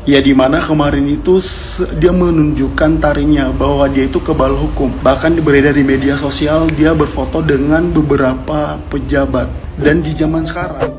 Ya dimana kemarin itu dia menunjukkan taringnya bahwa dia itu kebal hukum. Bahkan beredar di media sosial dia berfoto dengan beberapa pejabat. Dan di zaman sekarang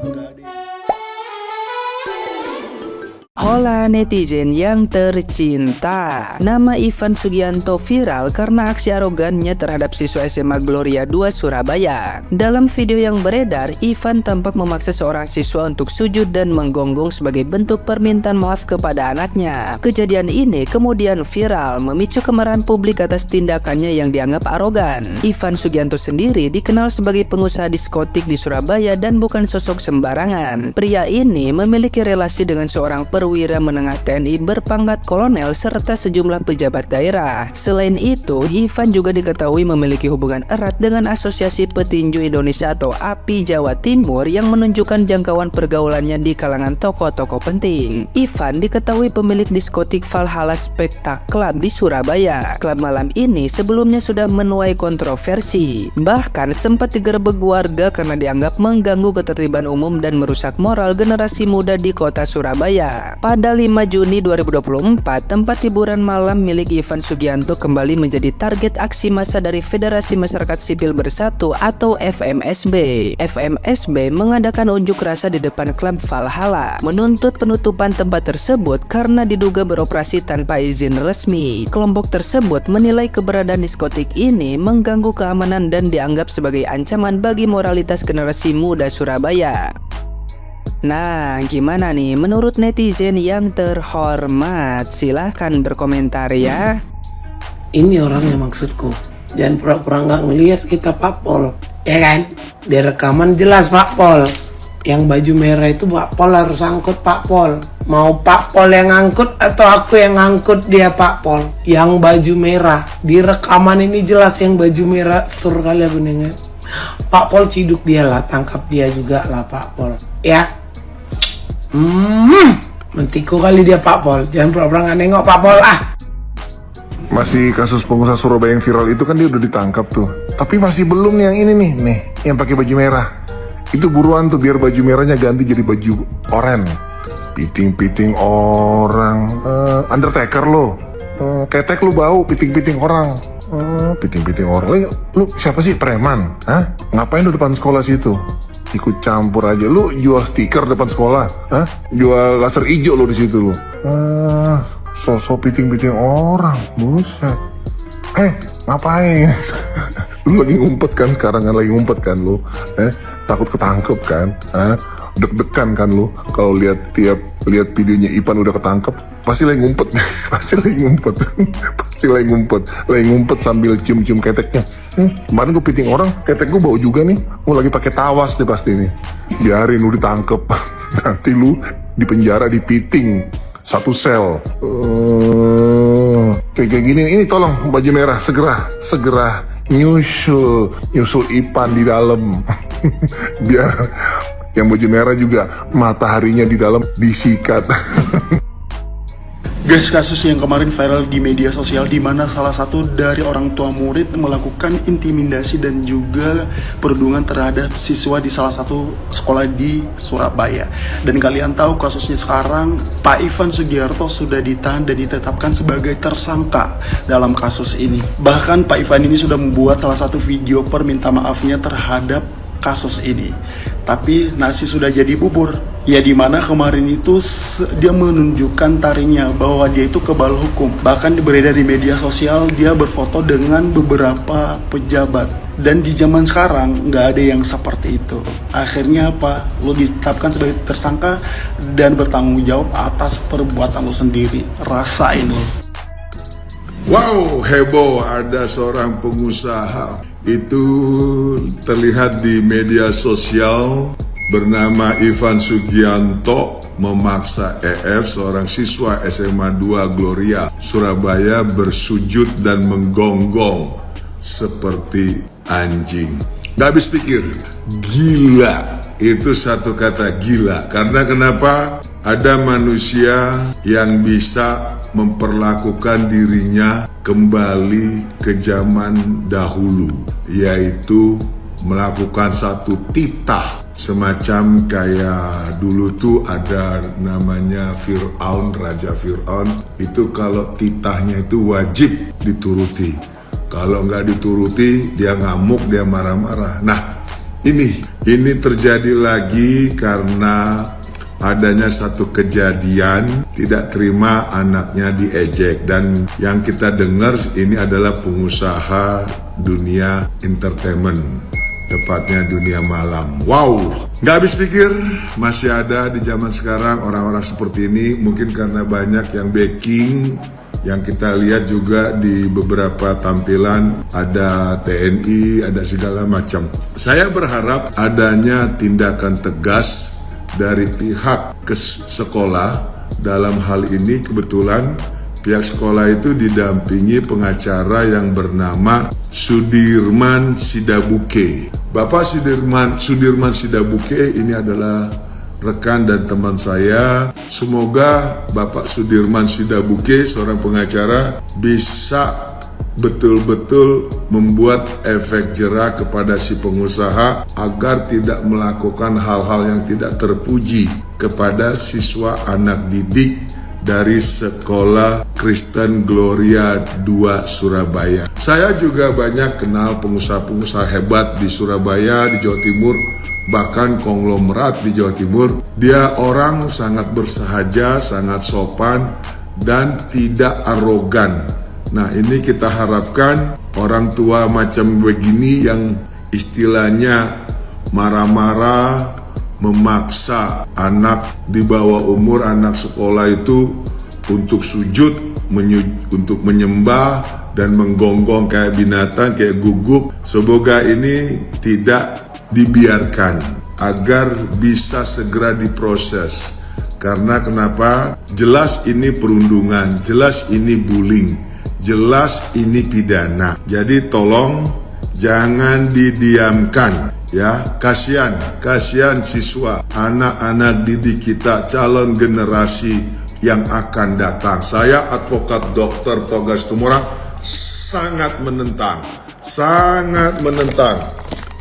Hola netizen yang tercinta. Nama Ivan Sugianto viral karena aksi arogannya terhadap siswa SMA Gloria 2 Surabaya. Dalam video yang beredar, Ivan tampak memaksa seorang siswa untuk sujud dan menggonggong sebagai bentuk permintaan maaf kepada anaknya. Kejadian ini kemudian viral, memicu kemarahan publik atas tindakannya yang dianggap arogan. Ivan Sugianto sendiri dikenal sebagai pengusaha diskotik di Surabaya dan bukan sosok sembarangan. Pria ini memiliki relasi dengan seorang perwira menengah TNI berpangkat kolonel serta sejumlah pejabat daerah. Selain itu, Ivan juga diketahui memiliki hubungan erat dengan Asosiasi Petinju Indonesia atau API Jawa Timur yang menunjukkan jangkauan pergaulannya di kalangan tokoh-tokoh penting. Ivan diketahui pemilik diskotik Valhalla Spectacle Club di Surabaya. Klub malam ini sebelumnya sudah menuai kontroversi. Bahkan sempat digerebek warga karena dianggap mengganggu ketertiban umum dan merusak moral generasi muda di kota Surabaya. Pada 5 Juni 2024, tempat hiburan malam milik Ivan Sugianto kembali menjadi target aksi massa dari Federasi Masyarakat Sipil Bersatu atau FMSB. FMSB mengadakan unjuk rasa di depan klub Valhalla, menuntut penutupan tempat tersebut karena diduga beroperasi tanpa izin resmi. Kelompok tersebut menilai keberadaan diskotik ini mengganggu keamanan dan dianggap sebagai ancaman bagi moralitas generasi muda Surabaya. Nah, gimana nih menurut netizen yang terhormat? Silahkan berkomentar ya. Ini orang yang maksudku. Jangan pura-pura nggak ngelihat kita Pak Pol, ya kan? Di rekaman jelas Pak Pol. Yang baju merah itu Pak Pol harus angkut Pak Pol. Mau Pak Pol yang angkut atau aku yang angkut dia Pak Pol? Yang baju merah. Di rekaman ini jelas yang baju merah. Sur kali aku dengar. Pak Pol ciduk dia lah, tangkap dia juga lah Pak Pol. Ya. Mentiku kali dia Pak Pol. Jangan pura-pura nggak nengok Pak Pol ah. Masih kasus pengusaha Surabaya yang viral itu kan dia udah ditangkap tuh. Tapi masih belum nih yang ini nih yang pakai baju merah. Itu buruan tuh biar baju merahnya ganti jadi baju oranye. Piting-piting orang, Undertaker lo. Ketek lu bau piting-piting orang. Piting-piting orang. Lu siapa sih, preman? Hah? Ngapain lu depan sekolah situ? Ikut campur aja, lu jual stiker depan sekolah, hah? Jual laser hijau lu di situ lu. Sosok piting-piting orang, buset. Ngapain? Lu lagi ngumpet kan sekarang kan, lagi ngumpet kan lu? Takut ketangkep kan? Deg-degan kan lu kalau lihat videonya Ipan udah ketangkep, pasti lagi ngumpet. Pasti lagi ngumpet sambil cium-cium keteknya. Kemarin gue piting orang, ketek gue bau juga nih. Gue lagi pakai tawas deh pasti nih. Biarin lu ditangkep. Nanti lu di penjara dipiting satu sel. Kayak gini. Ini tolong baju merah segera nyusul Ipan di dalam. Biar yang baju merah juga mataharinya di dalam disikat. Guys, kasus yang kemarin viral di media sosial di mana salah satu dari orang tua murid melakukan intimidasi dan juga perundungan terhadap siswa di salah satu sekolah di Surabaya. Dan kalian tahu kasusnya sekarang Pak Ivan Sugianto sudah ditahan dan ditetapkan sebagai tersangka dalam kasus ini. Bahkan Pak Ivan ini sudah membuat salah satu video perminta maafnya terhadap kasus ini. Tapi nasi sudah jadi bubur. Ya dimana kemarin itu dia menunjukkan taringnya bahwa dia itu kebal hukum. Bahkan beredar di media sosial dia berfoto dengan beberapa pejabat. Dan di zaman sekarang nggak ada yang seperti itu. Akhirnya apa? Lo ditetapkan sebagai tersangka dan bertanggung jawab atas perbuatan lo sendiri. Rasain lo. Wow, heboh ada seorang pengusaha. Itu terlihat di media sosial bernama Ivan Sugianto memaksa EF, seorang siswa SMA 2 Gloria Surabaya, bersujud dan menggonggong seperti anjing. Gak habis pikir, gila. Itu satu kata, gila. Karena kenapa? Ada manusia yang bisa memperlakukan dirinya kembali ke zaman dahulu, yaitu melakukan satu titah semacam kayak dulu tuh ada namanya Fir'aun, Raja Fir'aun. Itu kalau titahnya itu wajib dituruti. Kalau nggak dituruti, dia ngamuk, dia marah-marah. Nah, ini terjadi lagi karena adanya satu kejadian tidak terima anaknya diejek. Dan yang kita dengar ini adalah pengusaha dunia entertainment, tepatnya dunia malam. Wow, nggak habis pikir masih ada di zaman sekarang orang-orang seperti ini. Mungkin karena banyak yang backing, yang kita lihat juga di beberapa tampilan ada TNI, ada segala macam. Saya berharap adanya tindakan tegas dari pihak sekolah. Dalam hal ini kebetulan pihak sekolah itu didampingi pengacara yang bernama Sudirman Sidabuke. Bapak Sudirman Sidabuke ini adalah rekan dan teman saya. Semoga Bapak Sudirman Sidabuke, seorang pengacara, bisa betul-betul membuat efek jera kepada si pengusaha agar tidak melakukan hal-hal yang tidak terpuji kepada siswa anak didik dari Sekolah Kristen Gloria 2 Surabaya. Saya juga banyak kenal pengusaha-pengusaha hebat di Surabaya, di Jawa Timur, bahkan konglomerat di Jawa Timur. Dia orang sangat bersahaja, sangat sopan, dan tidak arogan. Nah, ini kita harapkan orang tua macam begini yang istilahnya marah-marah, memaksa anak di bawah umur, anak sekolah itu untuk sujud, untuk menyembah dan menggonggong kayak binatang, kayak guguk. Semoga ini tidak dibiarkan agar bisa segera diproses. Karena kenapa? Jelas ini perundungan, jelas ini bullying, jelas ini pidana. Jadi tolong jangan didiamkan ya. Kasihan siswa, anak-anak didik kita, calon generasi yang akan datang. Saya advokat Dr. Togar Situmorang sangat menentang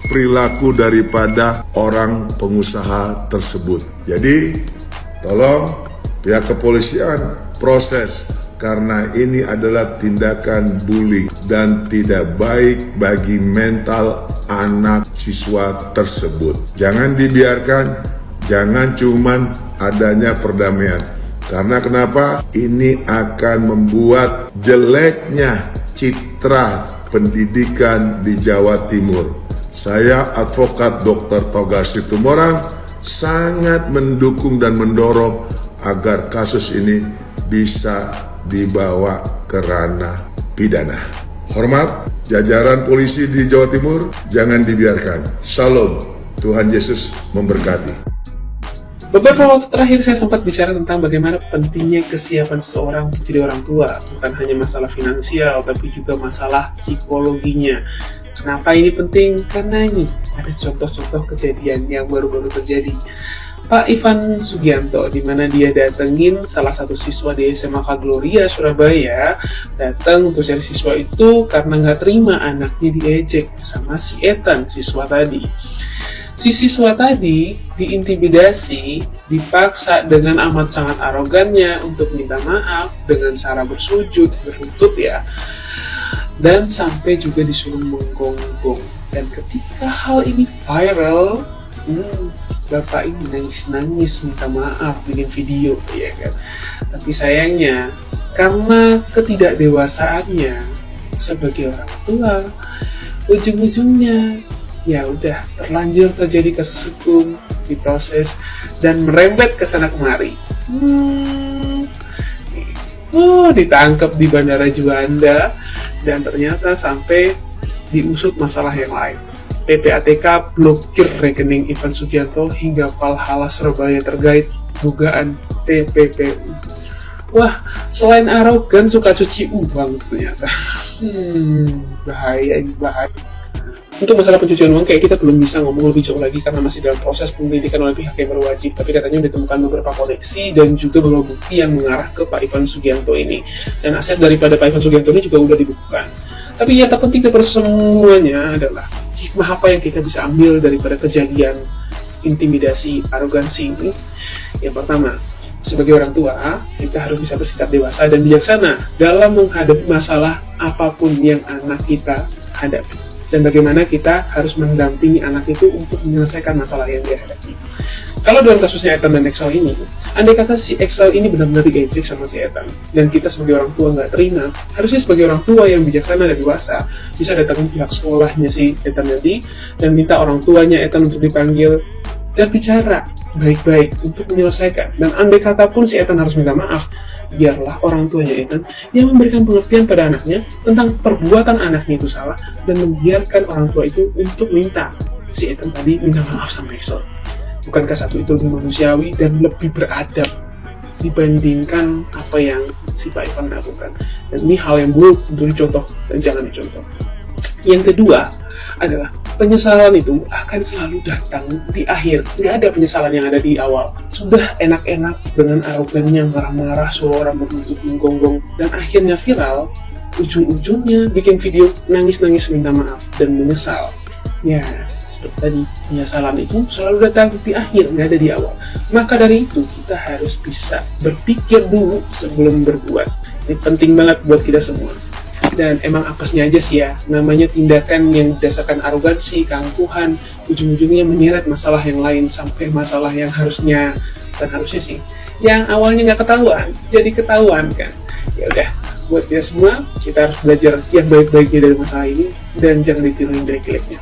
perilaku daripada orang pengusaha tersebut. Jadi tolong pihak kepolisian proses, karena ini adalah tindakan bully dan tidak baik bagi mental anak siswa tersebut. Jangan dibiarkan, jangan cuman adanya perdamaian. Karena kenapa? Ini akan membuat jeleknya citra pendidikan di Jawa Timur. Saya advokat Dr. Togar Situmorang sangat mendukung dan mendorong agar kasus ini bisa dibawa ke ranah pidana. Hormat jajaran polisi di Jawa Timur, jangan dibiarkan. Shalom, Tuhan Yesus memberkati. Beberapa waktu terakhir saya sempat bicara tentang bagaimana pentingnya kesiapan seseorang untuk jadi orang tua. Bukan hanya masalah finansial, tapi juga masalah psikologinya. Kenapa ini penting? Karena ini ada contoh-contoh kejadian yang baru-baru terjadi. Pak Ivan Sugianto, di mana dia datengin salah satu siswa di SMA Gloria Surabaya, datang untuk cari siswa itu karena nggak terima anaknya diejek sama si Ethan, siswa tadi. Si siswa tadi diintimidasi, dipaksa dengan amat sangat arogannya untuk minta maaf dengan cara bersujud, berlutut ya, dan sampai juga disuruh menggonggong. Dan ketika hal ini viral, bapak ini nangis-nangis minta maaf, bikin video ya kan. Tapi sayangnya karena ketidakdewasaannya sebagai orang tua, ujung-ujungnya ya udah terlanjur terjadi kasus hukum, diproses dan merembet ke sana kemari. Ditangkap di Bandara Juanda dan ternyata sampai diusut masalah yang lain. PPATK blokir rekening Ivan Sugianto hingga Valhalla Surabaya terkait dugaan TPPU. Wah, selain arogan suka cuci uang ternyata. Bahaya ini, bahaya. Untuk masalah pencucian uang kayak kita belum bisa ngomong lebih jauh lagi karena masih dalam proses penyelidikan oleh pihak yang berwajib. Tapi katanya ditemukan beberapa koneksi dan juga beberapa bukti yang mengarah ke Pak Ivan Sugianto ini. Dan aset daripada Pak Ivan Sugianto ini juga udah dibekukan. Tapi yang terpenting dari semuanya adalah hikmah apa yang kita bisa ambil daripada kejadian intimidasi, arogansi ini? Yang pertama, sebagai orang tua, kita harus bisa bersikap dewasa dan bijaksana dalam menghadapi masalah apapun yang anak kita hadapi. Dan bagaimana kita harus mendampingi anak itu untuk menyelesaikan masalah yang dia hadapi. Kalau dalam kasusnya Ethan dan Excel ini, andai kata si Excel ini benar-benar diejek sama si Ethan, dan kita sebagai orang tua nggak terima, harusnya sebagai orang tua yang bijaksana dan dewasa, bisa datang pihak sekolahnya si Ethan nanti, dan minta orang tuanya Ethan untuk dipanggil, dan bicara baik-baik untuk menyelesaikan. Dan andai kata pun si Ethan harus minta maaf, biarlah orang tuanya Ethan yang memberikan pengertian pada anaknya tentang perbuatan anaknya itu salah, dan membiarkan orang tua itu untuk minta si Ethan tadi minta maaf sama Excel. Bukankah satu itu lebih manusiawi dan lebih beradab dibandingkan apa yang si Pak Ivan lakukan? Dan ini hal yang buruk untuk dicontoh dan jangan dicontoh. Yang kedua adalah penyesalan itu akan selalu datang di akhir. Nggak ada penyesalan yang ada di awal. Sudah enak-enak dengan arogannya marah-marah, suruh orang berlutut menggonggong, dan akhirnya viral, ujung-ujungnya bikin video nangis-nangis minta maaf dan menyesal. Ya, seperti tadi, penyesalan itu selalu datang di akhir, nggak ada di awal. Maka dari itu, kita harus bisa berpikir dulu sebelum berbuat. Ini penting banget buat kita semua. Dan emang apesnya aja sih ya, namanya tindakan yang berdasarkan arogansi, keangkuhan, ujung-ujungnya menyeret masalah yang lain sampai masalah yang harusnya sih, yang awalnya nggak ketahuan, jadi ketahuan kan. Ya udah, buat kita semua, kita harus belajar yang baik-baiknya dari masalah ini dan jangan ditiruin jelek-jeleknya.